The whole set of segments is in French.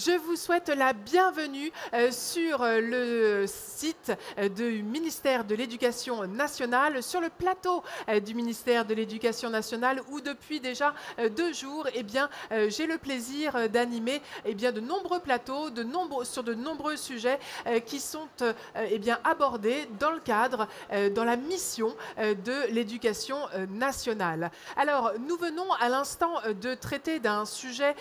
Je vous souhaite la bienvenue sur le site du ministère de l'Éducation nationale, sur le plateau du ministère de l'Éducation nationale où depuis déjà 2 jours, j'ai le plaisir d'animer de nombreux plateaux sur de nombreux sujets qui sont abordés dans le cadre, dans la mission de l'Éducation nationale. Alors, nous venons à l'instant de traiter d'un sujet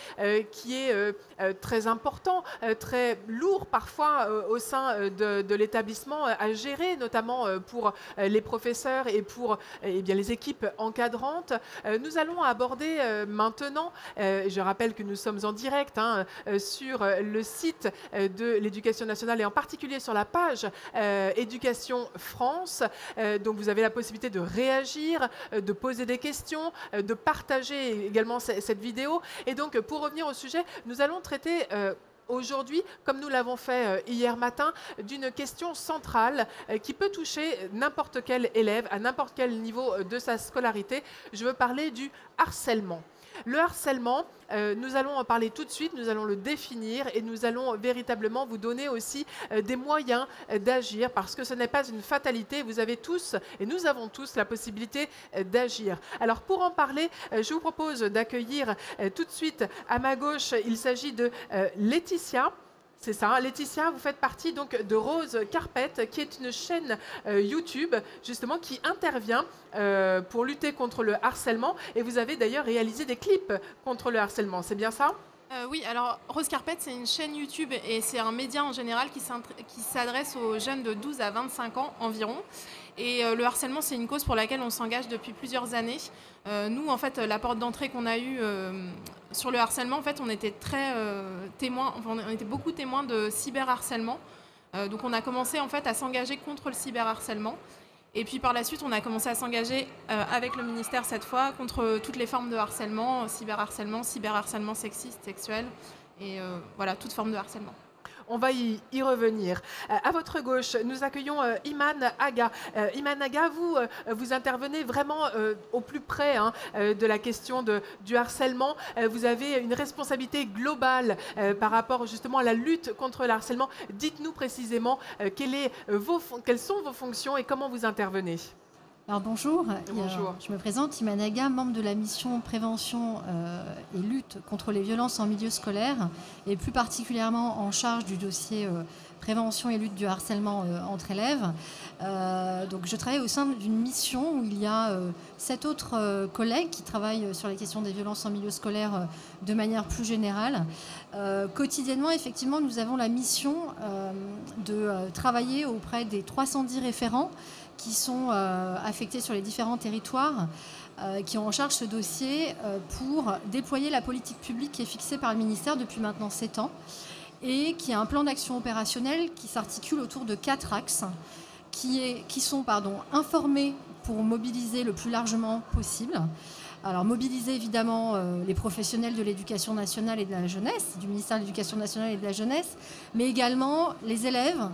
qui est très important, très lourd parfois au sein de l'établissement à gérer, notamment pour les professeurs et pour les équipes encadrantes. Nous allons aborder maintenant, je rappelle que nous sommes en direct sur le site de l'Éducation nationale et en particulier sur la page Éducation France. Donc vous avez la possibilité de réagir, de poser des questions, de partager également cette vidéo. Et donc pour revenir au sujet, nous allons traiter aujourd'hui, comme nous l'avons fait hier matin, d'une question centrale qui peut toucher n'importe quel élève à n'importe quel niveau de sa scolarité. Je veux parler du harcèlement. Le harcèlement, nous allons en parler tout de suite, nous allons le définir et nous allons véritablement vous donner aussi des moyens d'agir parce que ce n'est pas une fatalité, vous avez tous et nous avons tous la possibilité d'agir. Alors pour en parler, je vous propose d'accueillir tout de suite à ma gauche, il s'agit de Laetitia. C'est ça, Laetitia, vous faites partie donc de Rose Carpet, qui est une chaîne YouTube justement qui intervient pour lutter contre le harcèlement. Et vous avez d'ailleurs réalisé des clips contre le harcèlement, c'est bien ça ? Oui, alors Rose Carpet, c'est une chaîne YouTube et c'est un média en général qui s'adresse aux jeunes de 12 à 25 ans environ. Et le harcèlement, c'est une cause pour laquelle on s'engage depuis plusieurs années. Nous, en fait, la porte d'entrée qu'on a eue sur le harcèlement, en fait, on était on était beaucoup témoins de cyberharcèlement. Donc on a commencé en fait à s'engager contre le cyberharcèlement. Et puis par la suite, on a commencé à s'engager avec le ministère cette fois contre toutes les formes de harcèlement, cyberharcèlement sexiste, sexuel, et voilà, toute forme de harcèlement. On va y revenir. À votre gauche, nous accueillons Iman Aga. Iman Aga, vous intervenez vraiment au plus près de la question du harcèlement. Vous avez une responsabilité globale par rapport justement à la lutte contre le harcèlement. Dites-nous précisément quelles sont vos fonctions et comment vous intervenez. Alors bonjour, Bonjour. Je me présente, Iman Aga, membre de la mission prévention et lutte contre les violences en milieu scolaire et plus particulièrement en charge du dossier prévention et lutte du harcèlement entre élèves. Donc je travaille au sein d'une mission où il y a 7 autres collègues qui travaillent sur les questions des violences en milieu scolaire de manière plus générale. Quotidiennement, effectivement, nous avons la mission de travailler auprès des 310 référents qui sont affectés sur les différents territoires, qui ont en charge ce dossier pour déployer la politique publique qui est fixée par le ministère depuis maintenant 7 ans et qui a un plan d'action opérationnel qui s'articule autour de 4 axes qui sont informés pour mobiliser le plus largement possible. Alors mobiliser évidemment les professionnels de l'éducation nationale et de la jeunesse, du ministère de l'Éducation nationale et de la jeunesse, mais également les élèves,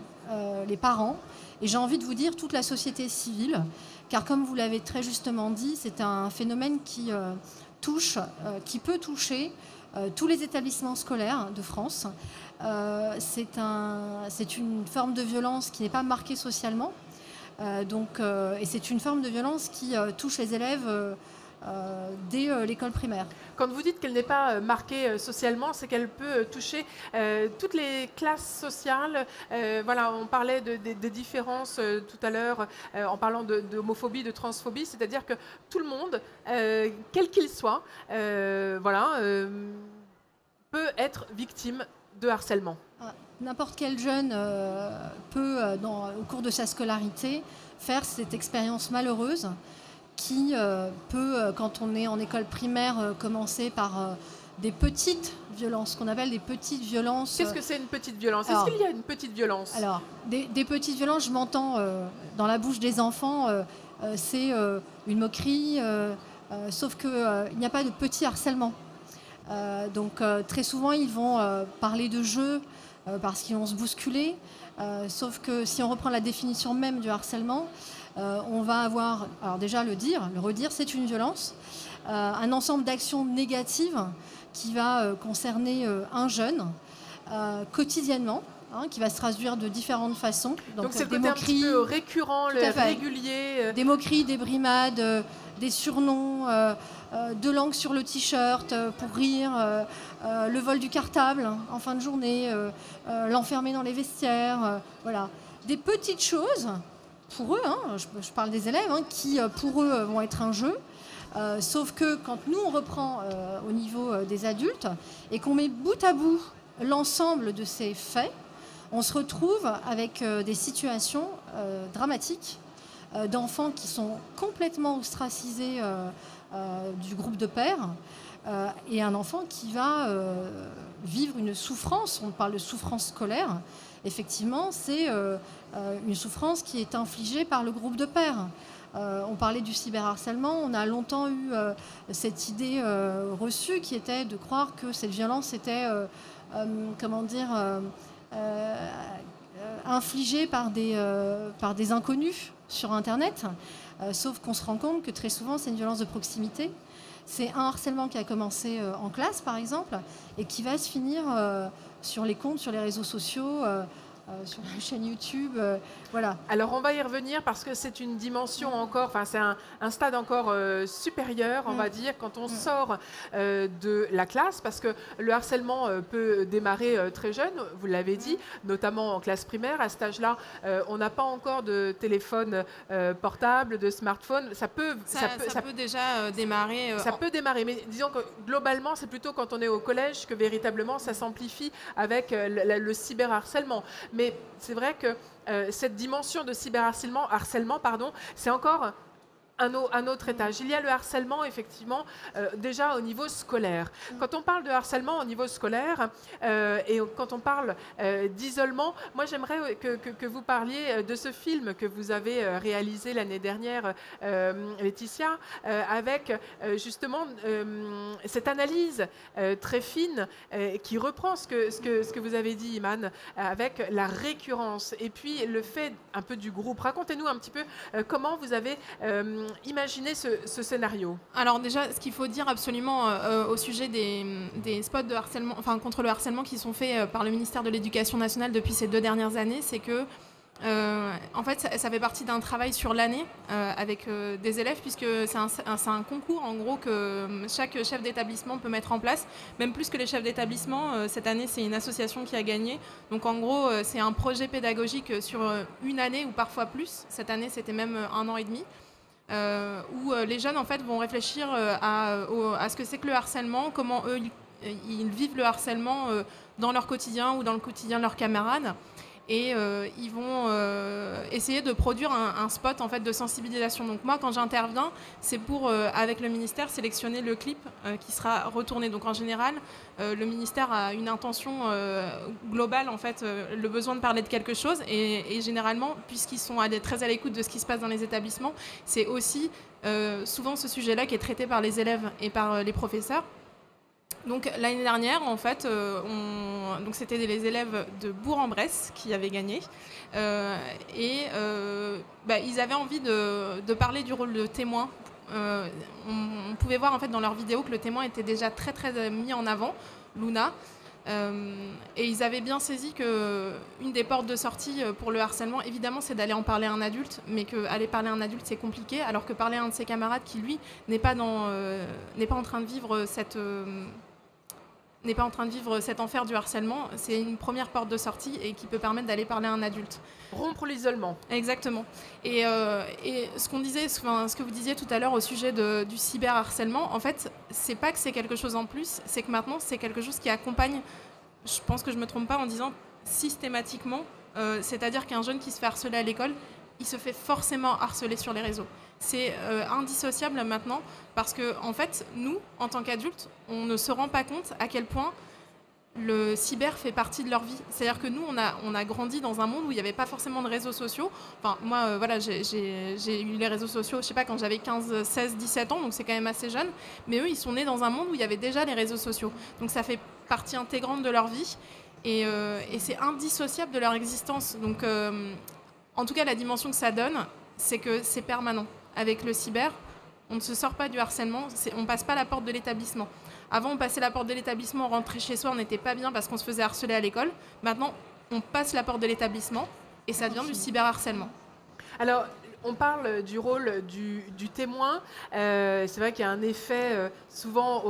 les parents, et j'ai envie de vous dire toute la société civile, car comme vous l'avez très justement dit, c'est un phénomène qui peut toucher tous les établissements scolaires de France. C'est une forme de violence qui n'est pas marquée socialement, et c'est une forme de violence qui touche les élèves dès l'école primaire. Quand vous dites qu'elle n'est pas marquée socialement, c'est qu'elle peut toucher toutes les classes sociales. Voilà, on parlait des différences tout à l'heure en parlant d'homophobie, de transphobie, c'est-à-dire que tout le monde, quel qu'il soit, peut être victime de harcèlement. N'importe quel jeune peut, au cours de sa scolarité, faire cette expérience malheureuse qui peut, quand on est en école primaire, commencer par des petites violences, qu'on appelle des petites violences. Qu'est-ce que c'est une petite violence? Est-ce qu'il y a une petite violence? Alors, des petites violences, je m'entends dans la bouche des enfants, c'est une moquerie, sauf qu'il n'y a pas de petit harcèlement. Donc très souvent, ils vont parler de jeu parce qu'ils vont se bousculer, sauf que si on reprend la définition même du harcèlement, on va avoir, alors déjà le redire, c'est une violence, un ensemble d'actions négatives qui va concerner un jeune quotidiennement, qui va se traduire de différentes façons. Donc c'est le côté un petit peu récurrent, régulier. Des moqueries, des brimades, des surnoms, de langue sur le t-shirt pour rire, le vol du cartable en fin de journée, l'enfermer dans les vestiaires, voilà. Des petites choses pour eux, je parle des élèves, qui pour eux vont être un jeu. Sauf que quand nous on reprend au niveau des adultes et qu'on met bout à bout l'ensemble de ces faits, on se retrouve avec des situations dramatiques d'enfants qui sont complètement ostracisés du groupe de pairs et un enfant qui va vivre une souffrance. On parle de souffrance scolaire. Effectivement, c'est une souffrance qui est infligée par le groupe de pairs. On parlait du cyberharcèlement. On a longtemps eu cette idée reçue qui était de croire que cette violence était, infligée par des inconnus sur Internet. Sauf qu'on se rend compte que très souvent, c'est une violence de proximité. C'est un harcèlement qui a commencé en classe, par exemple, et qui va se finir sur les comptes, sur les réseaux sociaux, sur la chaîne YouTube, voilà. Alors on va y revenir parce que c'est une dimension encore, enfin c'est un stade encore supérieur, on va dire, quand on sort de la classe, parce que le harcèlement peut démarrer très jeune, vous l'avez dit, notamment en classe primaire. À cet âge-là, on n'a pas encore de téléphone portable, de smartphone. Ça peut déjà démarrer. Ça peut démarrer, mais disons que globalement, c'est plutôt quand on est au collège que véritablement ça s'amplifie avec le cyberharcèlement. Mais c'est vrai que cette dimension de cyberharcèlement, c'est encore un autre étage. Il y a le harcèlement, effectivement, déjà au niveau scolaire. Quand on parle de harcèlement au niveau scolaire et quand on parle d'isolement, moi j'aimerais que vous parliez de ce film que vous avez réalisé l'année dernière, Laetitia, avec justement cette analyse très fine qui reprend ce que vous avez dit, Iman, avec la récurrence et puis le fait un peu du groupe. Racontez-nous un petit peu comment vous avez imaginez ce scénario. Alors déjà, ce qu'il faut dire absolument au sujet des spots de harcèlement, enfin contre le harcèlement qui sont faits par le ministère de l'Éducation nationale depuis ces 2 dernières années, c'est que en fait, ça fait partie d'un travail sur l'année avec des élèves, puisque c'est un concours en gros que chaque chef d'établissement peut mettre en place, même plus que les chefs d'établissement. Cette année, c'est une association qui a gagné. Donc en gros, c'est un projet pédagogique sur une année ou parfois plus. Cette année, c'était même 1 an et demi. Où les jeunes en fait vont réfléchir à ce que c'est que le harcèlement, comment eux ils vivent le harcèlement dans leur quotidien ou dans le quotidien de leurs camarades, et ils vont essayer de produire un spot en fait de sensibilisation. Donc moi quand j'interviens, c'est pour avec le ministère sélectionner le clip qui sera retourné. Donc en général le ministère a une intention globale, en fait, le besoin de parler de quelque chose, et généralement, puisqu'ils sont très à l'écoute de ce qui se passe dans les établissements, c'est aussi souvent ce sujet-là qui est traité par les élèves et par les professeurs. Donc l'année dernière, en fait, donc c'était les élèves de Bourg-en-Bresse qui avaient gagné, et ils avaient envie de parler du rôle de témoin. On pouvait voir en fait dans leur vidéo que le témoin était déjà très très mis en avant, Luna, et ils avaient bien saisi que une des portes de sortie pour le harcèlement, évidemment, c'est d'aller en parler à un adulte, mais qu'aller parler à un adulte c'est compliqué, alors que parler à un de ses camarades qui lui n'est pas en train de vivre cet enfer du harcèlement, c'est une première porte de sortie et qui peut permettre d'aller parler à un adulte. Rompre l'isolement. Exactement. Et ce que vous disiez tout à l'heure au sujet du cyberharcèlement, en fait, c'est pas que c'est quelque chose en plus, c'est que maintenant c'est quelque chose qui accompagne, je pense que je me trompe pas en disant systématiquement, c'est-à-dire qu'un jeune qui se fait harceler à l'école, il se fait forcément harceler sur les réseaux. C'est indissociable maintenant parce que, en fait, nous, en tant qu'adultes, on ne se rend pas compte à quel point le cyber fait partie de leur vie. C'est-à-dire que nous, on a grandi dans un monde où il n'y avait pas forcément de réseaux sociaux. Enfin, moi, voilà, j'ai eu les réseaux sociaux, je sais pas, quand j'avais 15, 16, 17 ans, donc c'est quand même assez jeune. Mais eux, ils sont nés dans un monde où il y avait déjà les réseaux sociaux. Donc ça fait partie intégrante de leur vie et c'est indissociable de leur existence. Donc, en tout cas, la dimension que ça donne, c'est que c'est permanent. Avec le cyber, on ne se sort pas du harcèlement, on ne passe pas la porte de l'établissement. Avant, on passait la porte de l'établissement, on rentrait chez soi, on n'était pas bien parce qu'on se faisait harceler à l'école. Maintenant, on passe la porte de l'établissement et ça devient du cyberharcèlement. Alors, on parle du rôle du témoin. C'est vrai qu'il y a un effet souvent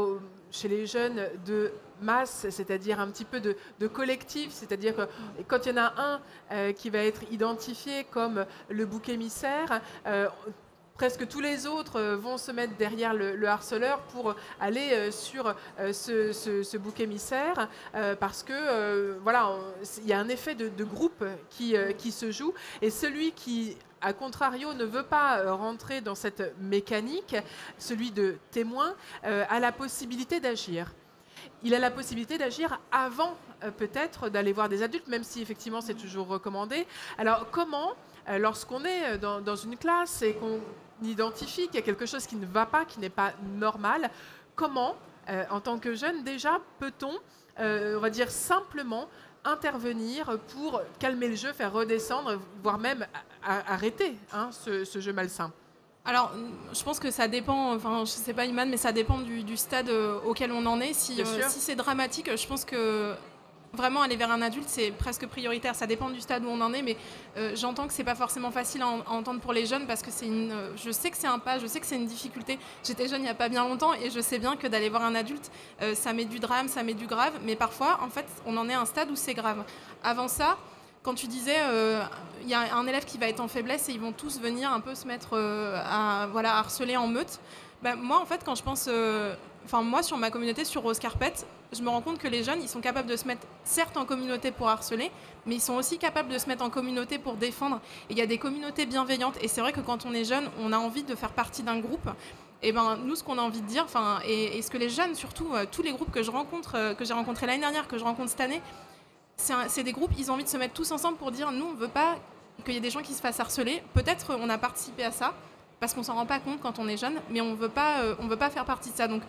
chez les jeunes de masse, c'est-à-dire un petit peu de collectif, c'est-à-dire que quand il y en a un qui va être identifié comme le bouc émissaire, presque tous les autres vont se mettre derrière le harceleur pour aller sur ce bouc émissaire parce que voilà, il y a un effet de groupe qui se joue et celui qui à contrario, ne veut pas rentrer dans cette mécanique, celui de témoin, a la possibilité d'agir. Il a la possibilité d'agir avant peut-être d'aller voir des adultes, même si effectivement c'est toujours recommandé. Alors comment, lorsqu'on est dans une classe et qu'on identifie qu'il y a quelque chose qui ne va pas, qui n'est pas normal, comment, en tant que jeune, déjà peut-on, on va dire simplement, intervenir pour calmer le jeu, faire redescendre, voire même arrêter ce jeu malsain? Alors, je pense que ça dépend, enfin, je sais pas Iman, mais ça dépend du stade auquel on en est. Si c'est dramatique, je pense que vraiment aller vers un adulte, c'est presque prioritaire. Ça dépend du stade où on en est, mais j'entends que c'est pas forcément facile à entendre pour les jeunes parce que je sais que c'est un pas, je sais que c'est une difficulté. J'étais jeune il y a pas bien longtemps et je sais bien que d'aller voir un adulte, ça met du drame, ça met du grave, mais parfois, en fait, on en est à un stade où c'est grave. Avant ça, quand tu disais, il y a un élève qui va être en faiblesse et ils vont tous venir un peu se mettre à harceler en meute. Ben, moi, en fait, quand je pense, moi, sur ma communauté, sur Rose Carpet, je me rends compte que les jeunes, ils sont capables de se mettre, certes, en communauté pour harceler, mais ils sont aussi capables de se mettre en communauté pour défendre. Et il y a des communautés bienveillantes. Et c'est vrai que quand on est jeune, on a envie de faire partie d'un groupe. Et ben, nous, ce qu'on a envie de dire, et ce que les jeunes, surtout, tous les groupes que je rencontre, que j'ai rencontrés l'année dernière, que je rencontre cette année, c'est des groupes, ils ont envie de se mettre tous ensemble pour dire, nous, on ne veut pas qu'il y ait des gens qui se fassent harceler. Peut-être on a participé à ça, parce qu'on ne s'en rend pas compte quand on est jeune, mais on ne veut pas faire partie de ça. Donc,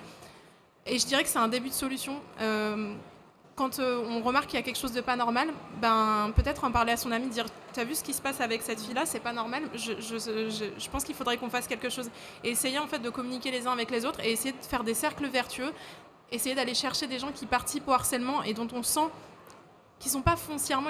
et je dirais que c'est un début de solution. Quand on remarque qu'il y a quelque chose de pas normal, ben, peut-être en parler à son ami, dire « T'as vu ce qui se passe avec cette fille-là, c'est pas normal, je pense qu'il faudrait qu'on fasse quelque chose. » Et essayer en fait de communiquer les uns avec les autres et essayer de faire des cercles vertueux, essayer d'aller chercher des gens qui participent au harcèlement et dont on sent qu'ils ne sont pas foncièrement...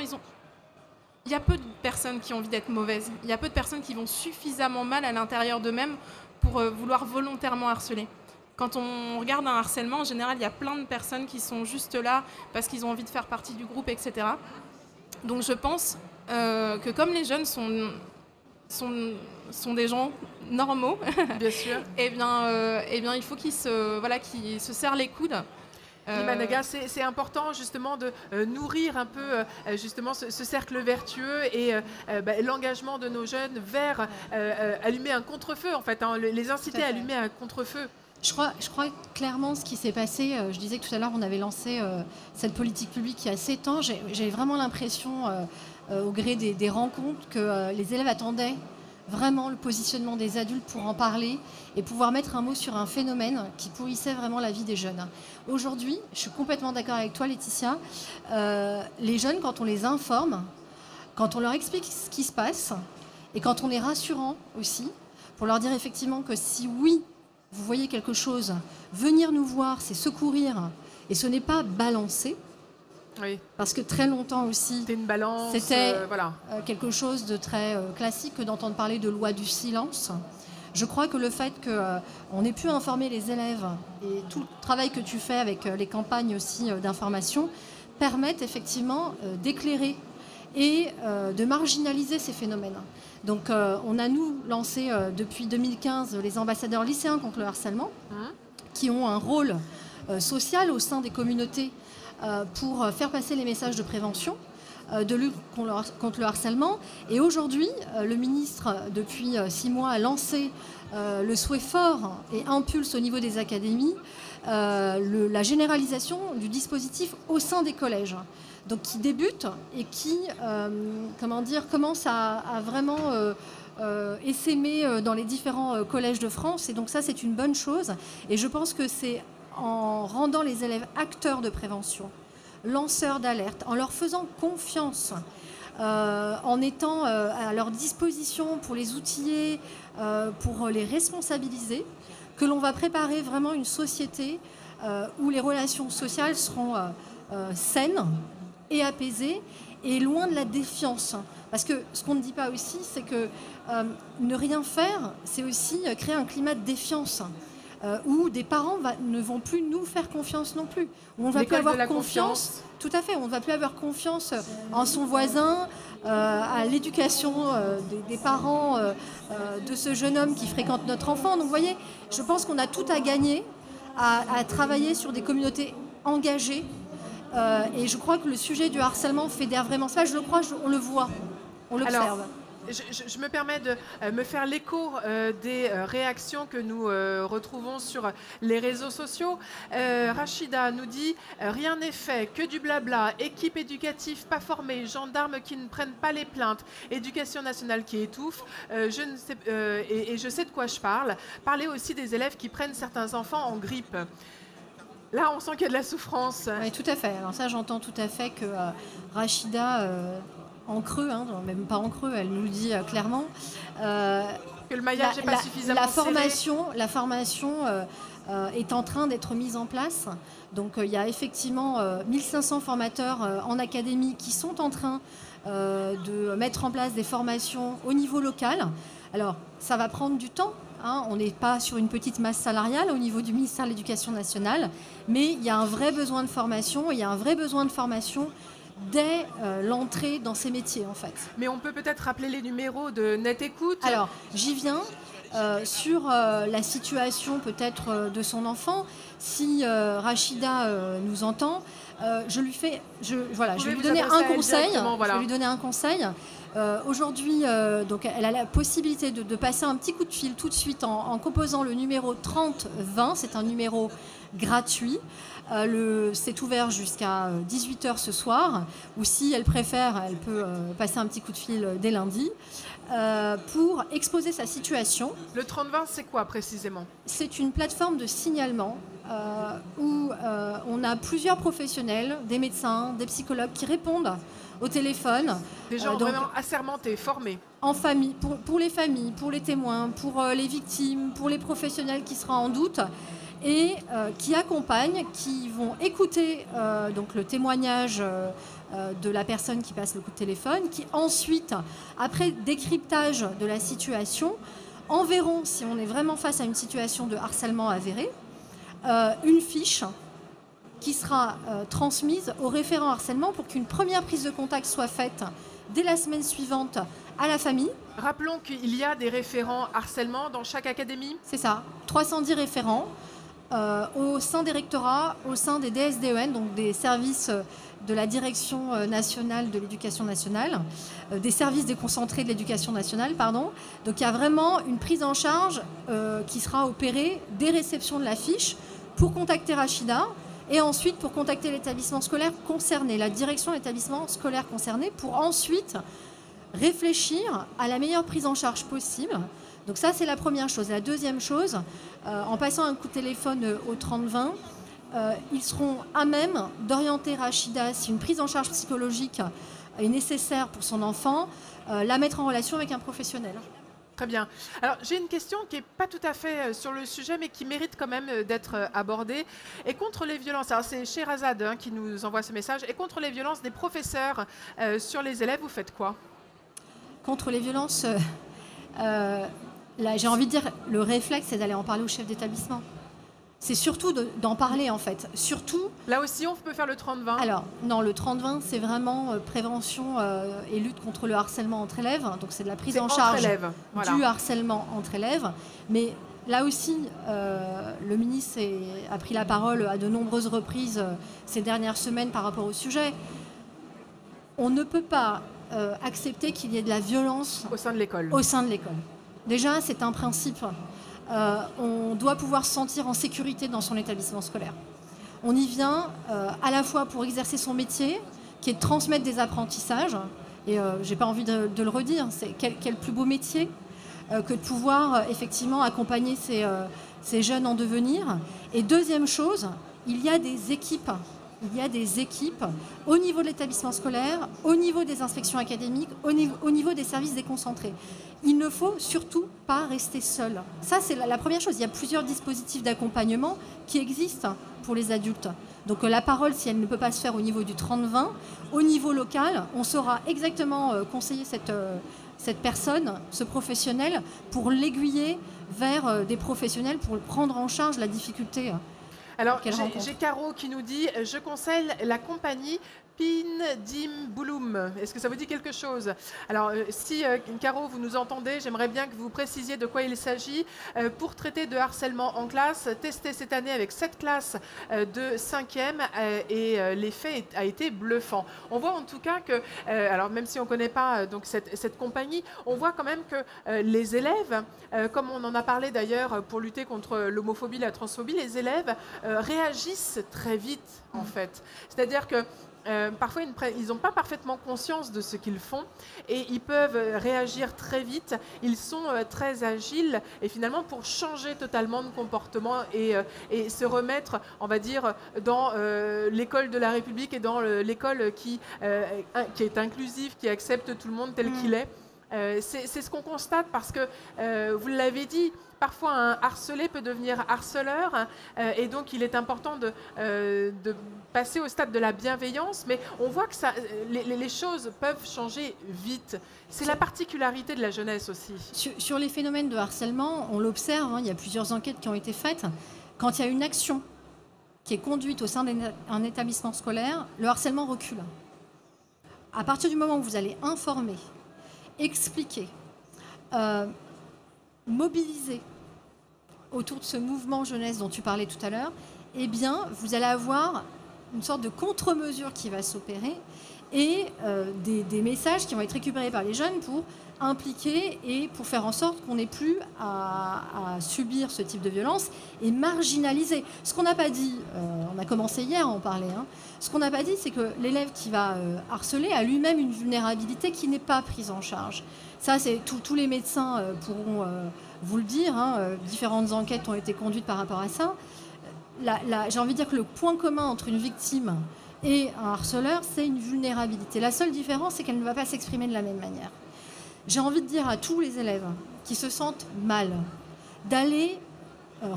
Il y a peu de personnes qui ont envie d'être mauvaises. Il y a peu de personnes qui vont suffisamment mal à l'intérieur d'eux-mêmes pour vouloir volontairement harceler. Quand on regarde un harcèlement, en général, il y a plein de personnes qui sont juste là parce qu'ils ont envie de faire partie du groupe, etc. Donc je pense que comme les jeunes sont des gens normaux, bien sûr. eh bien, il faut qu'ils se serrent les coudes. Imanaga, c'est important justement de nourrir un peu justement ce cercle vertueux et l'engagement de nos jeunes vers allumer un contre-feu en fait, les inciter à allumer un contre-feu. Je crois clairement ce qui s'est passé, je disais que tout à l'heure on avait lancé cette politique publique il y a 7 ans, j'ai vraiment l'impression au gré des rencontres que les élèves attendaient vraiment le positionnement des adultes pour en parler et pouvoir mettre un mot sur un phénomène qui pourrissait vraiment la vie des jeunes. Aujourd'hui, je suis complètement d'accord avec toi Laetitia, les jeunes quand on les informe, quand on leur explique ce qui se passe et quand on est rassurant aussi, pour leur dire effectivement que si oui, vous voyez quelque chose, venir nous voir, c'est secourir et ce n'est pas balancer. Oui. Parce que très longtemps aussi, c'était une balance, c'était quelque chose de très classique que d'entendre parler de loi du silence. Je crois que le fait qu'on ait pu informer les élèves et tout le travail que tu fais avec les campagnes aussi d'information permettent effectivement d'éclairer et de marginaliser ces phénomènes. Donc on a nous lancé depuis 2015 les ambassadeurs lycéens contre le harcèlement qui ont un rôle social au sein des communautés pour faire passer les messages de prévention, de lutte contre le harcèlement. Et aujourd'hui, le ministre, depuis 6 mois, a lancé le souhait fort et impulse au niveau des académies la généralisation du dispositif au sein des collèges. Donc qui débute et qui commence à vraiment essaimer dans les différents collèges de France. Et donc ça, c'est une bonne chose. Et je pense que c'est en rendant les élèves acteurs de prévention, lanceurs d'alerte, en leur faisant confiance, en étant à leur disposition pour les outiller, pour les responsabiliser, que l'on va préparer vraiment une société où les relations sociales seront saines et apaisées et loin de la défiance. Parce que ce qu'on ne dit pas aussi, c'est que ne rien faire, c'est aussi créer un climat de défiance. Où des parents ne vont plus nous faire confiance non plus. Où on ne va plus avoir confiance. Tout à fait, on ne va plus avoir confiance en son voisin, à l'éducation des parents de ce jeune homme qui fréquente notre enfant. Donc vous voyez, je pense qu'on a tout à gagner à travailler sur des communautés engagées. Et je crois que le sujet du harcèlement fédère vraiment ça. Je le crois, on le voit, on l'observe. Je me permets de me faire l'écho des réactions que nous retrouvons sur les réseaux sociaux. Rachida nous dit « Rien n'est fait, que du blabla, équipe éducative pas formée, gendarmes qui ne prennent pas les plaintes, éducation nationale qui étouffe, et je sais de quoi je parle. Parler aussi des élèves qui prennent certains enfants en grippe. » Là, on sent qu'il y a de la souffrance. Oui, tout à fait. Alors ça, j'entends tout à fait que Rachida... en creux, hein, même pas en creux, elle nous le dit clairement. Que le maillage n'est pas suffisamment serré. La formation est en train d'être mise en place. Donc il y a effectivement 1500 formateurs en académie qui sont en train de mettre en place des formations au niveau local. Alors ça va prendre du temps. Hein, on n'est pas sur une petite masse salariale au niveau du ministère de l'Éducation nationale, mais il y a un vrai besoin de formation, dès l'entrée dans ces métiers, en fait. Mais on peut peut-être rappeler les numéros de Net Écoute. Alors, j'y viens. Sur la situation peut-être de son enfant, si Rachida nous entend, je vais lui donner un conseil. Voilà. Je vais lui donner un conseil. Aujourd'hui, donc, elle a la possibilité de passer un petit coup de fil tout de suite en composant le numéro 3020. C'est un numéro gratuit. C'est ouvert jusqu'à 18h ce soir, ou si elle préfère, elle peut passer un petit coup de fil dès lundi pour exposer sa situation. Le 3020, c'est quoi précisément? C'est une plateforme de signalement où on a plusieurs professionnels, des médecins, des psychologues qui répondent au téléphone. Des gens vraiment assermentés, formés. En famille, pour les familles, pour les témoins, pour les victimes, pour les professionnels qui seraient en doute. Et qui accompagnent, qui vont écouter donc le témoignage de la personne qui passe le coup de téléphone, qui ensuite, après décryptage de la situation, enverront, si on est vraiment face à une situation de harcèlement avéré, une fiche qui sera transmise au référent harcèlement pour qu'une première prise de contact soit faite dès la semaine suivante à la famille. Rappelons qu'il y a des référents harcèlement dans chaque académie. C'est ça, 310 référents. Au sein des rectorats, au sein des DSDEN, donc des services de la Direction nationale de l'éducation nationale, des services déconcentrés de l'éducation nationale, pardon. Donc il y a vraiment une prise en charge qui sera opérée dès réception de la fiche pour contacter Rachida et ensuite pour contacter l'établissement scolaire concerné, la direction de l'établissement scolaire concerné, pour ensuite réfléchir à la meilleure prise en charge possible. Donc ça, c'est la première chose. La deuxième chose, en passant un coup de téléphone au 3020, ils seront à même d'orienter Rachida, si une prise en charge psychologique est nécessaire pour son enfant, la mettre en relation avec un professionnel. Très bien. Alors, j'ai une question qui n'est pas tout à fait sur le sujet, mais qui mérite quand même d'être abordée. Et contre les violences, alors c'est Sherazade qui nous envoie ce message, et contre les violences des professeurs sur les élèves, vous faites quoi? Contre les violences... Là, j'ai envie de dire, le réflexe, c'est d'aller en parler au chef d'établissement. C'est surtout d'en parler, en fait. Surtout... Là aussi, on peut faire le 30-20? Alors, non, le 30-20, c'est vraiment prévention et lutte contre le harcèlement entre élèves. Donc, c'est de la prise en charge du harcèlement entre élèves. Mais là aussi, le ministre a pris la parole à de nombreuses reprises ces dernières semaines par rapport au sujet. On ne peut pas accepter qu'il y ait de la violence au sein de l'école. Déjà, c'est un principe. On doit pouvoir se sentir en sécurité dans son établissement scolaire. On y vient à la fois pour exercer son métier, qui est de transmettre des apprentissages. Et je n'ai pas envie de le redire, c'est quel plus beau métier que de pouvoir effectivement accompagner ces jeunes en devenir. Et deuxième chose, il y a des équipes il y a des équipes au niveau de l'établissement scolaire, au niveau des inspections académiques, au niveau des services déconcentrés. Il ne faut surtout pas rester seul. Ça, c'est la première chose. Il y a plusieurs dispositifs d'accompagnement qui existent pour les adultes. Donc la parole, si elle ne peut pas se faire au niveau du 30-20, au niveau local, on saura exactement conseiller cette personne, ce professionnel, pour l'aiguiller vers des professionnels pour prendre en charge la difficulté. Alors, j'ai Caro qui nous dit « Je conseille la compagnie Pin Dim Bouloum ». Est-ce que ça vous dit quelque chose? Alors, si Caro, vous nous entendez, j'aimerais bien que vous précisiez de quoi il s'agit. Pour traiter de harcèlement en classe, testé cette année avec 7 classes de 5e et l'effet a été bluffant. On voit en tout cas que, alors même si on ne connaît pas donc cette compagnie, on voit quand même que les élèves, comme on en a parlé d'ailleurs pour lutter contre l'homophobie, la transphobie, les élèves réagissent très vite en fait. C'est-à-dire que parfois, ils n'ont pas parfaitement conscience de ce qu'ils font et ils peuvent réagir très vite. Ils sont très agiles et finalement, pour changer totalement de comportement et se remettre, on va dire, dans l'école de la République et dans l'école qui est inclusive, qui accepte tout le monde tel qu'il est. C'est ce qu'on constate parce que, vous l'avez dit, parfois un harcelé peut devenir harceleur et donc il est important de passer au stade de la bienveillance, mais on voit que les choses peuvent changer vite. C'est la particularité de la jeunesse aussi. Sur les phénomènes de harcèlement, on l'observe, il y a plusieurs enquêtes qui ont été faites. Quand il y a une action qui est conduite au sein d'un établissement scolaire, le harcèlement recule. À partir du moment où vous allez informer, expliquer, mobiliser autour de ce mouvement jeunesse dont tu parlais tout à l'heure, eh bien, vous allez avoir une sorte de contre-mesure qui va s'opérer et des messages qui vont être récupérés par les jeunes pour impliquer et pour faire en sorte qu'on n'ait plus à subir ce type de violence et marginaliser. Ce qu'on n'a pas dit, on a commencé hier à en parler, ce qu'on n'a pas dit, c'est que l'élève qui va harceler a lui-même une vulnérabilité qui n'est pas prise en charge. Ça, tous les médecins pourront vous le dire, différentes enquêtes ont été conduites par rapport à ça. J'ai envie de dire que le point commun entre une victime et un harceleur, c'est une vulnérabilité. La seule différence, c'est qu'elle ne va pas s'exprimer de la même manière. J'ai envie de dire à tous les élèves qui se sentent mal d'aller à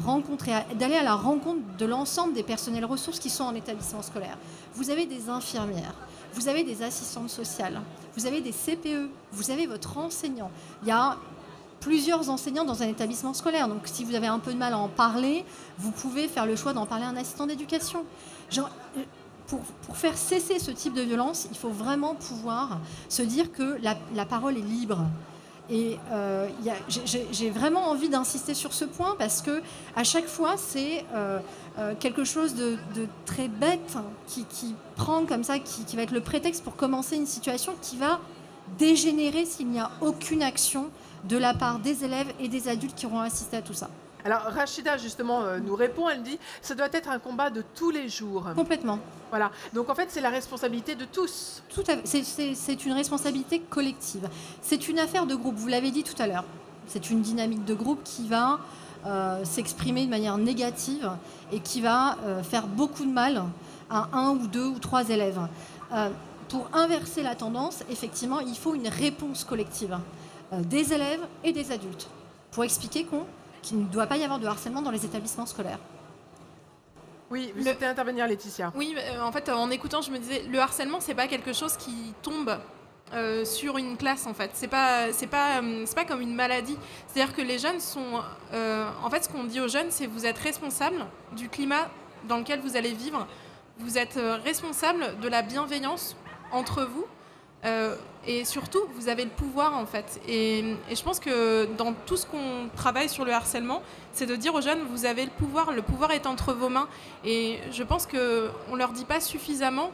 la rencontre de l'ensemble des personnels ressources qui sont en établissement scolaire. Vous avez des infirmières, vous avez des assistantes sociales, vous avez des CPE, vous avez votre enseignant. Il y a plusieurs enseignants dans un établissement scolaire. Donc, si vous avez un peu de mal à en parler, vous pouvez faire le choix d'en parler à un assistant d'éducation. Pour faire cesser ce type de violence, il faut vraiment pouvoir se dire que la parole est libre. Et j'ai vraiment envie d'insister sur ce point parce que à chaque fois, c'est quelque chose de très bête qui prend comme ça, qui va être le prétexte pour commencer une situation qui va dégénérer s'il n'y a aucune action de la part des élèves et des adultes qui auront assisté à tout ça. Alors Rachida justement nous répond, elle dit « ça doit être un combat de tous les jours ». Complètement. Voilà, donc en fait c'est la responsabilité de tous. Tout à fait. C'est une responsabilité collective. C'est une affaire de groupe, vous l'avez dit tout à l'heure. C'est une dynamique de groupe qui va s'exprimer de manière négative et qui va faire beaucoup de mal à 1 ou 2 ou 3 élèves. Pour inverser la tendance, effectivement, il faut une réponse collective des élèves et des adultes pour expliquer qu'il ne doit pas y avoir de harcèlement dans les établissements scolaires. Oui, vous souhaitez intervenir, Laetitia. Oui, en fait, en écoutant, je me disais, le harcèlement, c'est pas quelque chose qui tombe sur une classe, en fait. C'est pas comme une maladie. C'est-à-dire que les jeunes sont... en fait, ce qu'on dit aux jeunes, c'est vous êtes responsables du climat dans lequel vous allez vivre. Vous êtes responsable de la bienveillance entre vous. Et surtout, vous avez le pouvoir en fait. Et je pense que dans tout ce qu'on travaille sur le harcèlement, c'est de dire aux jeunes, vous avez le pouvoir est entre vos mains. Et je pense qu'on ne leur dit pas suffisamment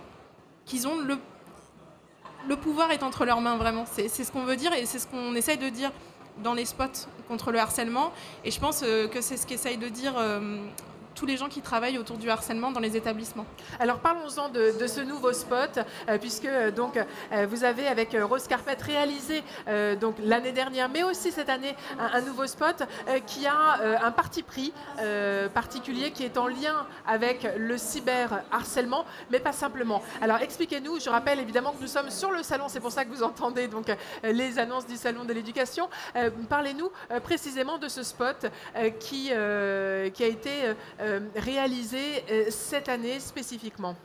qu'ils ont le pouvoir est entre leurs mains vraiment. C'est ce qu'on veut dire et c'est ce qu'on essaye de dire dans les spots contre le harcèlement. Et je pense que c'est ce qu'essayent de dire tous les gens qui travaillent autour du harcèlement dans les établissements. Alors parlons-en de ce nouveau spot, puisque donc vous avez avec Rose Carpet réalisé donc l'année dernière, mais aussi cette année, un nouveau spot qui a un parti pris particulier qui est en lien avec le cyberharcèlement, mais pas simplement. Alors expliquez-nous, je rappelle évidemment que nous sommes sur le salon, c'est pour ça que vous entendez donc les annonces du salon de l'éducation. Parlez-nous précisément de ce spot qui a été réalisé cette année spécifiquement.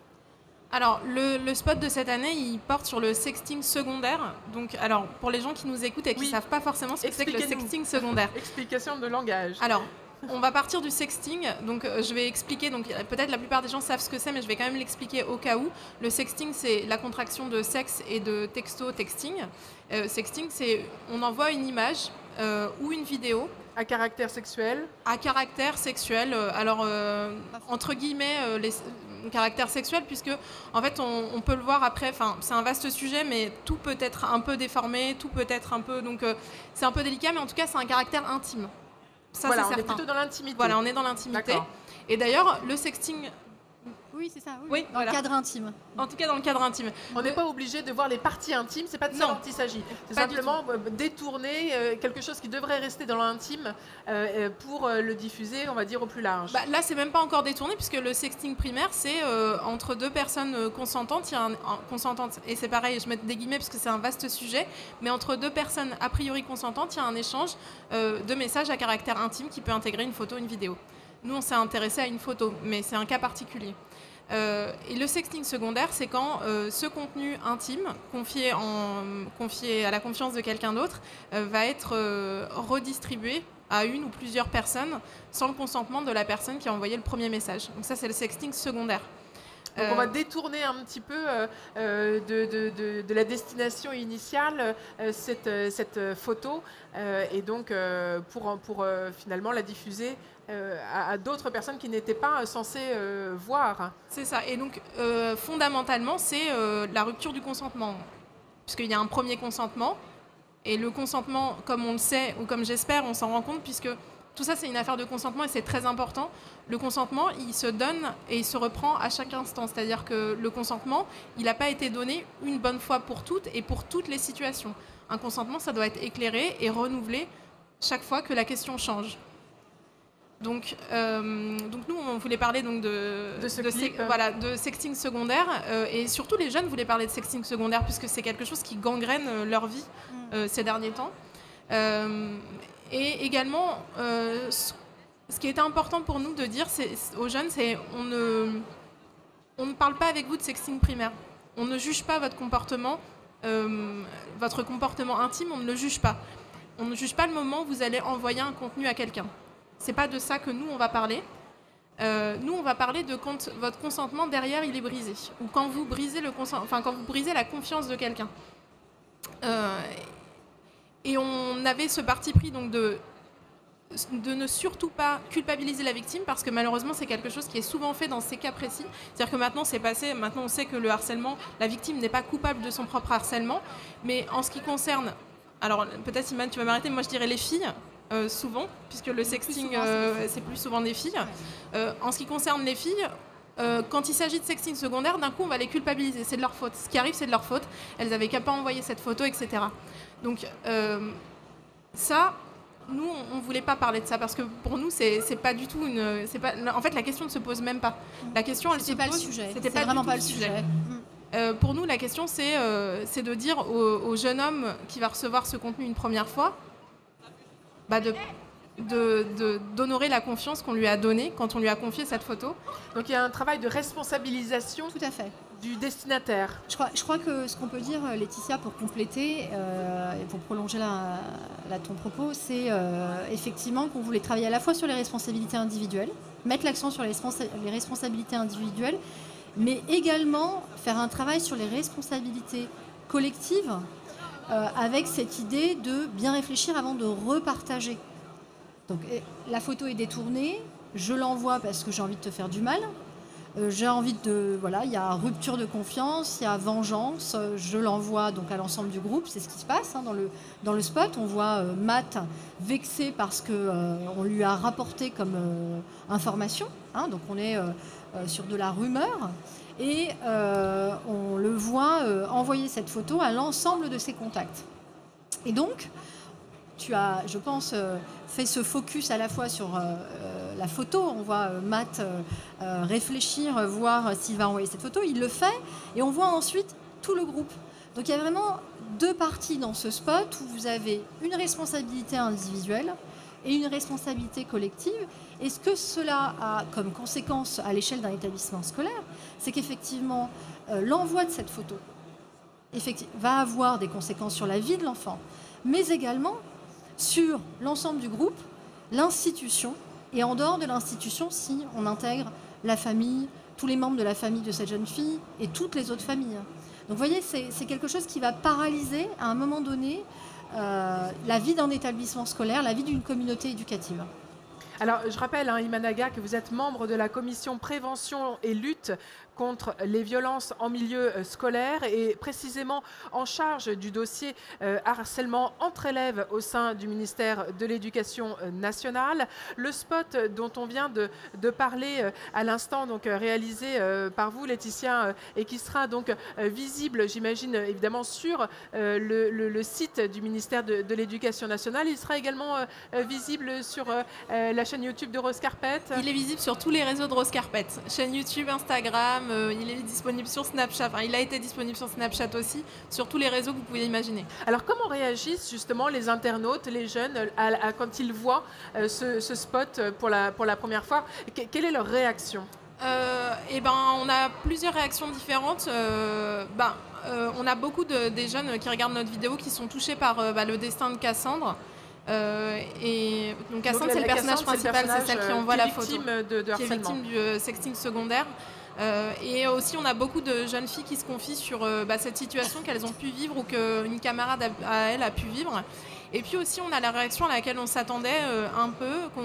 Alors, le spot de cette année, il porte sur le sexting secondaire. Donc, alors, pour les gens qui nous écoutent et qui ne savent pas forcément ce que c'est que le sexting secondaire. Explication de langage. Alors, on va partir du sexting. Donc, je vais expliquer. Donc, peut-être la plupart des gens savent ce que c'est, mais je vais quand même l'expliquer au cas où. Le sexting, c'est la contraction de sexe et de texto-texting. Sexting, c'est on envoie une image ou une vidéo. À caractère sexuel. À caractère sexuel. Alors, entre guillemets, caractère sexuel, puisque en fait on peut le voir après, c'est un vaste sujet, mais tout peut être un peu déformé, tout peut être un peu, donc c'est un peu délicat, mais en tout cas c'est un caractère intime. Ça, voilà, c'est on certain. est plutôt dans l'intimité. Voilà, on est dans l'intimité. Et d'ailleurs, le sexting... Oui, c'est ça. Oui, dans le cadre intime. En tout cas, dans le cadre intime. On n'est pas obligé de voir les parties intimes, c'est pas de ça dont il s'agit. C'est simplement détourner quelque chose qui devrait rester dans l'intime pour le diffuser, on va dire, au plus large. Bah, là, c'est même pas encore détourné, puisque le sexting primaire, c'est entre deux personnes consentantes. Il y a consentantes, et c'est pareil, je mets des guillemets parce que c'est un vaste sujet, mais entre deux personnes a priori consentantes, il y a un échange de messages à caractère intime qui peut intégrer une photo, une vidéo. Nous, on s'est intéressé à une photo, mais c'est un cas particulier. Et le sexting secondaire, c'est quand ce contenu intime, confié à la confiance de quelqu'un d'autre, va être redistribué à une ou plusieurs personnes sans le consentement de la personne qui a envoyé le premier message. Donc ça, c'est le sexting secondaire. Donc on va détourner un petit peu de la destination initiale cette photo et donc pour finalement la diffuser à d'autres personnes qui n'étaient pas censées voir. C'est ça. Et donc fondamentalement, c'est la rupture du consentement. Puisqu'il y a un premier consentement. Et le consentement, comme on le sait, ou comme j'espère, on s'en rend compte, puisque tout ça, c'est une affaire de consentement et c'est très important. Le consentement, il se donne et il se reprend à chaque instant. C'est-à-dire que le consentement, il n'a pas été donné une bonne fois pour toutes et pour toutes les situations. Un consentement, ça doit être éclairé et renouvelé chaque fois que la question change. Donc nous, on voulait parler donc de sexting secondaire et surtout les jeunes voulaient parler de sexting secondaire puisque c'est quelque chose qui gangrène leur vie ces derniers temps. Et également, ce qui était important pour nous de dire aux jeunes, c'est on ne parle pas avec vous de sexting primaire. On ne juge pas votre comportement intime, on ne le juge pas. On ne juge pas le moment où vous allez envoyer un contenu à quelqu'un. C'est pas de ça que nous, on va parler. Nous, on va parler de quand votre consentement derrière, il est brisé. Ou quand vous brisez quand vous brisez la confiance de quelqu'un. Et on avait ce parti pris donc de ne surtout pas culpabiliser la victime parce que malheureusement c'est quelque chose qui est souvent fait dans ces cas précis. C'est-à-dire que maintenant c'est passé, maintenant on sait que le harcèlement, la victime n'est pas coupable de son propre harcèlement, mais en ce qui concerne, alors peut-être Imane tu vas m'arrêter, moi je dirais les filles souvent, puisque le sexting c'est plus souvent des filles. En ce qui concerne les filles, quand il s'agit de sexting secondaire, d'un coup on va les culpabiliser, c'est de leur faute. Ce qui arrive c'est de leur faute, elles n'avaient qu'à pas envoyer cette photo, etc. Donc ça, nous on voulait pas parler de ça parce que pour nous c'est pas du tout en fait la question ne se pose même pas. La question elle se pose. C'était pas le sujet. C'était vraiment pas le sujet. Pour nous la question c'est de dire au jeune homme qui va recevoir ce contenu une première fois, d'honorer la confiance qu'on lui a donnée quand on lui a confié cette photo. Donc il y a un travail de responsabilisation. Tout à fait. Du destinataire. Je crois que ce qu'on peut dire, Laetitia, pour compléter et pour prolonger ton propos, c'est effectivement qu'on voulait travailler à la fois sur les responsabilités individuelles, mettre l'accent sur les responsabilités individuelles, mais également faire un travail sur les responsabilités collectives avec cette idée de bien réfléchir avant de repartager. Donc la photo est détournée, je l'envoie parce que j'ai envie de te faire du mal. j'ai envie de... Voilà, il y a rupture de confiance, il y a vengeance, je l'envoie donc à l'ensemble du groupe, c'est ce qui se passe dans le spot. On voit Matt vexé parce qu'on lui a rapporté comme information, donc on est sur de la rumeur, et on le voit envoyer cette photo à l'ensemble de ses contacts. Et donc, tu as, je pense, fait ce focus à la fois sur la photo. On voit Matt réfléchir, voir s'il va envoyer cette photo. Il le fait et on voit ensuite tout le groupe. Donc il y a vraiment deux parties dans ce spot où vous avez une responsabilité individuelle et une responsabilité collective. Et ce que cela a comme conséquence à l'échelle d'un établissement scolaire, c'est qu'effectivement, l'envoi de cette photo va avoir des conséquences sur la vie de l'enfant, mais également sur l'ensemble du groupe, l'institution, et en dehors de l'institution, si on intègre la famille, tous les membres de la famille de cette jeune fille et toutes les autres familles. Donc vous voyez, c'est quelque chose qui va paralyser à un moment donné la vie d'un établissement scolaire, la vie d'une communauté éducative. Alors, je rappelle, Iman Agha, que vous êtes membre de la commission prévention et lutte contre les violences en milieu scolaire et précisément en charge du dossier harcèlement entre élèves au sein du ministère de l'Éducation nationale. Le spot dont on vient de parler à l'instant, donc réalisé par vous, Laetitia, et qui sera donc visible, j'imagine, évidemment sur le site du ministère de l'Éducation nationale. Il sera également visible sur la chaîne YouTube de Rose Carpet. Il est visible sur tous les réseaux de Rose Carpet, chaîne YouTube, Instagram, il est disponible sur Snapchat, enfin, il a été disponible sur Snapchat aussi, sur tous les réseaux que vous pouvez imaginer. Alors comment réagissent justement les internautes, les jeunes, quand ils voient ce spot pour la première fois? Quelle est leur réaction? On a plusieurs réactions différentes. On a beaucoup des jeunes qui regardent notre vidéo qui sont touchés par le destin de Cassandre. Et donc Cassandre, c'est le personnage principal, c'est celle qui envoie la photo, qui est victime du sexting secondaire. Et aussi, on a beaucoup de jeunes filles qui se confient sur cette situation qu'elles ont pu vivre ou qu'une camarade à elle a pu vivre. Et puis aussi, on a la réaction à laquelle on s'attendait un peu,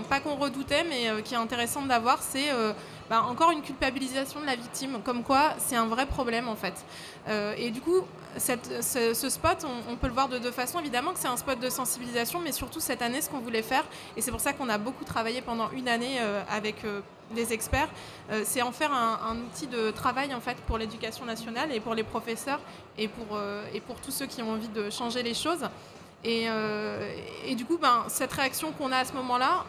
pas qu'on redoutait, mais qui est intéressante d'avoir, c'est encore une culpabilisation de la victime, comme quoi c'est un vrai problème en fait. Et du coup, ce spot, on peut le voir de deux façons. Évidemment que c'est un spot de sensibilisation, mais surtout cette année, ce qu'on voulait faire, et c'est pour ça qu'on a beaucoup travaillé pendant une année avec des experts, c'est en faire un outil de travail en fait pour l'éducation nationale et pour les professeurs et pour tous ceux qui ont envie de changer les choses. Et du coup, cette réaction qu'on a à ce moment-là,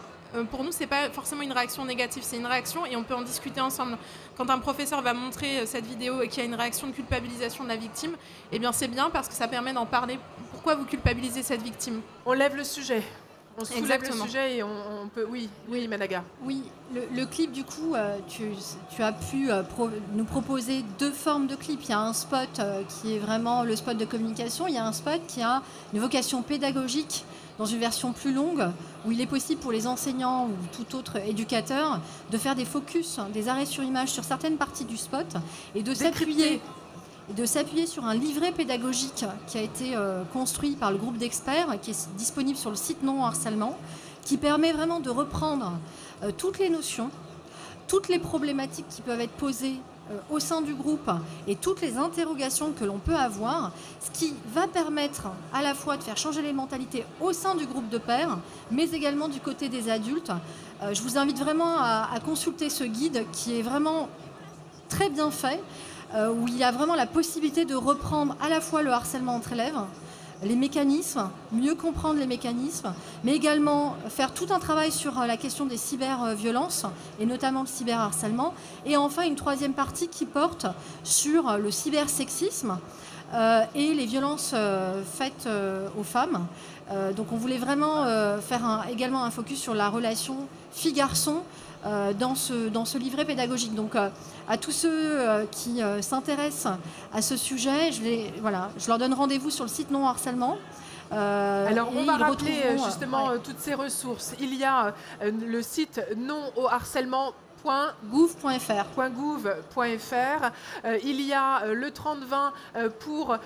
pour nous, c'est pas forcément une réaction négative, c'est une réaction et on peut en discuter ensemble. Quand un professeur va montrer cette vidéo et qu'il y a une réaction de culpabilisation de la victime, eh bien c'est bien parce que ça permet d'en parler. Pourquoi vous culpabilisez cette victime? On lève le sujet. On soulève le sujet et on peut... Oui, Iman Agha. Oui, le clip, du coup, tu as pu nous proposer deux formes de clips. Il y a un spot qui est vraiment le spot de communication. Il y a un spot qui a une vocation pédagogique dans une version plus longue, où il est possible pour les enseignants ou tout autre éducateur de faire des focus, des arrêts sur image sur certaines parties du spot et de s'appuyer sur un livret pédagogique qui a été construit par le groupe d'experts, qui est disponible sur le site Non au harcèlement, qui permet vraiment de reprendre toutes les notions, toutes les problématiques qui peuvent être posées au sein du groupe et toutes les interrogations que l'on peut avoir, ce qui va permettre à la fois de faire changer les mentalités au sein du groupe de pairs, mais également du côté des adultes. Je vous invite vraiment à consulter ce guide qui est vraiment très bien fait, où il y a vraiment la possibilité de reprendre à la fois le harcèlement entre élèves, les mécanismes, mieux comprendre les mécanismes, mais également faire tout un travail sur la question des cyberviolences, et notamment le cyberharcèlement, et enfin une troisième partie qui porte sur le cybersexisme et les violences faites aux femmes. Donc on voulait vraiment faire également un focus sur la relation fille-garçon dans ce livret pédagogique. Donc à tous ceux qui s'intéressent à ce sujet, je leur donne rendez-vous sur le site Non Harcèlement. Alors on va rappeler justement toutes ces ressources. Il y a le site non au harcèlement Il y a le 30-20 pour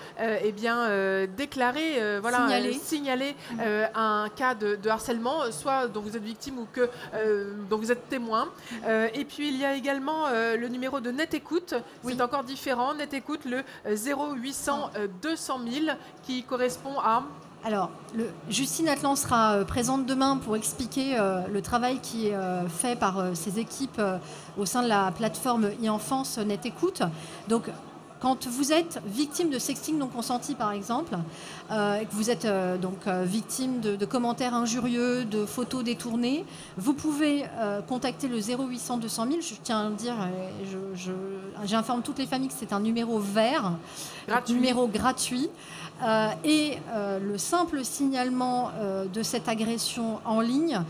déclarer, signaler un cas de harcèlement, soit dont vous êtes victime ou dont vous êtes témoin. Et puis il y a également le numéro de Net Écoute, c'est encore différent. Net Écoute, le 0800 200 000 qui correspond à... Alors, Justine Atlan sera présente demain pour expliquer le travail qui est fait par ses équipes au sein de la plateforme e-enfance Net Écoute. Donc, quand vous êtes victime de sexting non consenti, par exemple, et que vous êtes victime de commentaires injurieux, de photos détournées, vous pouvez contacter le 0800 200 000. Je tiens à le dire, j'informe toutes les familles que c'est un numéro vert, numéro gratuit. Le simple signalement de cette agression en ligne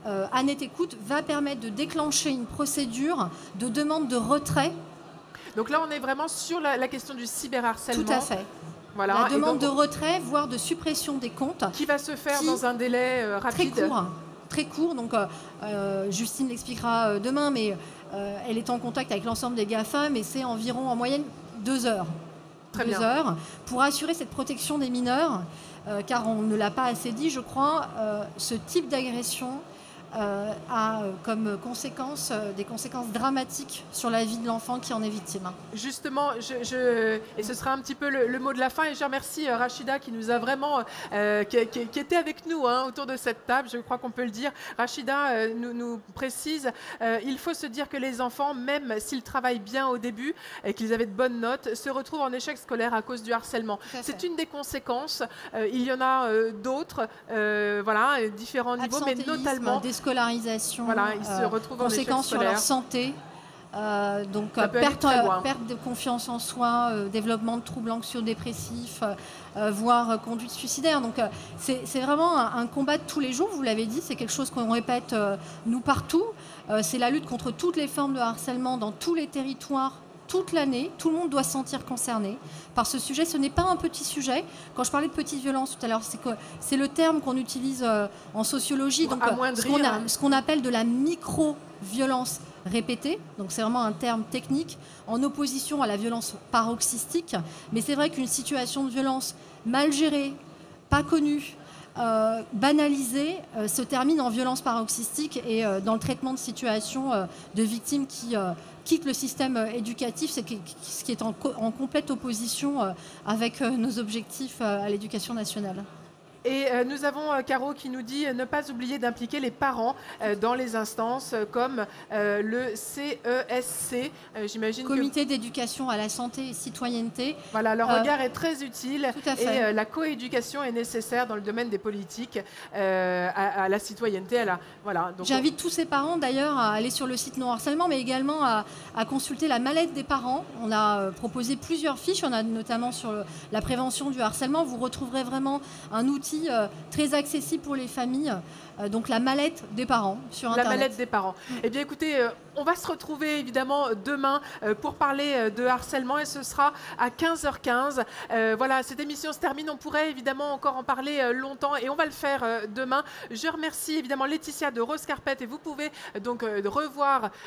à Net Écoute va permettre de déclencher une procédure de demande de retrait. Donc là, on est vraiment sur la question du cyberharcèlement. Tout à fait. Voilà. La demande de retrait, voire de suppression des comptes. Qui va se faire dans un délai rapide. Très court. Donc, Justine l'expliquera demain, mais elle est en contact avec l'ensemble des GAFAM et c'est environ en moyenne 2 heures. Très 2 bien. heures pour assurer cette protection des mineurs, car on ne l'a pas assez dit, je crois, ce type d'agression a comme conséquence des conséquences dramatiques sur la vie de l'enfant qui en est victime. Justement, et ce sera un petit peu le mot de la fin, et je remercie Rachida qui nous a vraiment, qui était avec nous autour de cette table, je crois qu'on peut le dire. Rachida nous précise, il faut se dire que les enfants, même s'ils travaillent bien au début et qu'ils avaient de bonnes notes, se retrouvent en échec scolaire à cause du harcèlement. C'est une des conséquences, il y en a d'autres, différents niveaux, mais notamment... Scolarisation, ils se retrouvent conséquences sur leur santé, perte de confiance en soi, développement de troubles anxio-dépressifs, voire conduite suicidaire. Donc c'est vraiment un combat de tous les jours, vous l'avez dit, c'est quelque chose qu'on répète nous partout. C'est la lutte contre toutes les formes de harcèlement dans tous les territoires, toute l'année. Tout le monde doit se sentir concerné par ce sujet. Ce n'est pas un petit sujet. Quand je parlais de petites violences tout à l'heure, c'est le terme qu'on utilise en sociologie. Donc, ce qu'on appelle de la micro-violence répétée. Donc, c'est vraiment un terme technique en opposition à la violence paroxystique. Mais c'est vrai qu'une situation de violence mal gérée, pas connue, banalisée, se termine en violence paroxystique et dans le traitement de situations de victimes qui quittent le système éducatif, ce qui est en complète opposition avec nos objectifs à l'éducation nationale. Et nous avons Caro qui nous dit ne pas oublier d'impliquer les parents dans les instances comme le CESC. J'imagine Comité d'éducation à la santé et citoyenneté. Voilà, leur regard est très utile. Tout à fait. Et la coéducation est nécessaire dans le domaine des politiques à la citoyenneté. J'invite tous ces parents d'ailleurs à aller sur le site Non Harcèlement, mais également à consulter la mallette des parents. On a proposé plusieurs fiches, on a notamment sur la prévention du harcèlement. Vous retrouverez vraiment un outil très accessible pour les familles, donc la mallette des parents sur Internet. La mallette des parents. Eh bien écoutez, on va se retrouver évidemment demain pour parler de harcèlement et ce sera à 15h15. Voilà, cette émission se termine, on pourrait évidemment encore en parler longtemps et on va le faire demain. Je remercie évidemment Laetitia de Rose Carpet et vous pouvez donc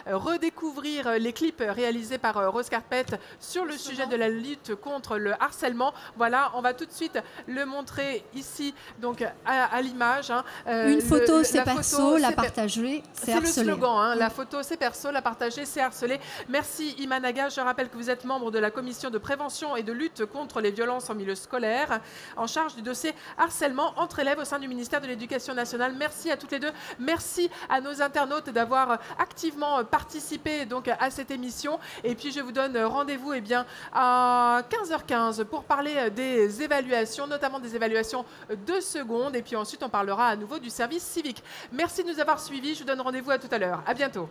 redécouvrir les clips réalisés par Rose Carpet sur le sujet de la lutte contre le harcèlement. Voilà, on va tout de suite le montrer ici donc à l'image. Une photo, c'est perso, la partager, c'est harceler. C'est le slogan, la photo, c'est perso, la partager, c'est harceler. Merci Imanaga, je rappelle que vous êtes membre de la commission de prévention et de lutte contre les violences en milieu scolaire, en charge du dossier harcèlement entre élèves au sein du ministère de l'Éducation nationale. Merci à toutes les deux. Merci à nos internautes d'avoir activement participé donc à cette émission. Et puis je vous donne rendez-vous à 15h15 pour parler des évaluations, notamment des évaluations de seconde. Et puis ensuite, on parlera à nouveau du service civique. Merci de nous avoir suivis. Je vous donne rendez-vous à tout à l'heure. À bientôt.